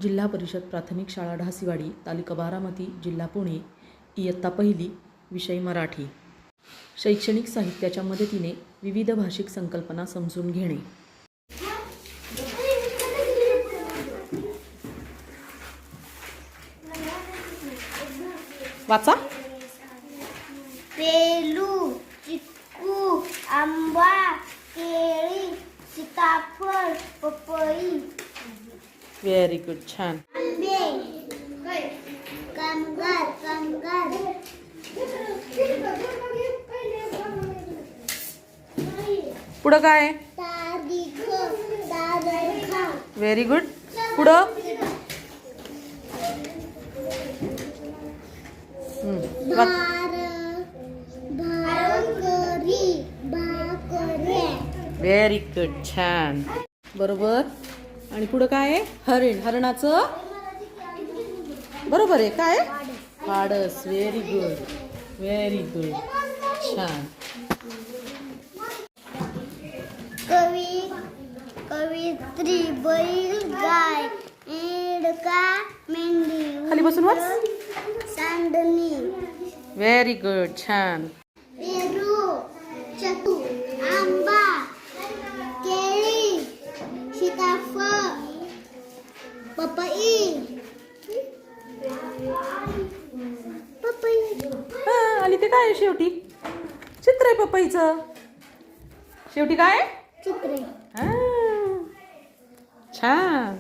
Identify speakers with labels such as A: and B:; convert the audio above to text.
A: जिल्हा परिषद प्राथमिक शाळा ढासिवाडी, तालुका बारामती, जिल्हा पुणे, इयत्ता पहिली, विषय मराठी. शैक्षणिक साहित्याच्या मदतीने विविध भाषिक संकल्पना समजून घेणे. वाचा.
B: पेरू, चिक्कू, आंबा, केळी, सीताफळ, पपई.
A: व्हेरी गुड, छान.
B: आंबे, कामगार,
A: पुढं काय?
B: तारीख,
A: व्हेरी गुड. पुढं
B: भाकरी.
A: व्हेरी गुड, छान. बरोबर. आणि पुढं काय आहे? हरिण. हरणाचं बरोबर आहे. काय? फाडस. व्हेरी गुड, व्हेरी गुड, छान.
B: कवित्री, बैल, गाय, एडका, मेंढी.
A: खाली बसून वाच.
B: सांडणी.
A: व्हेरी गुड, छान.
B: पेरू, चिक्कू, आंबा, केळी, सीताफळ, पपई.
A: आणि ते काय आहे शेवटी? चित्र आहे पपईचं. शेवटी काय?
B: चित्रे.
A: छान.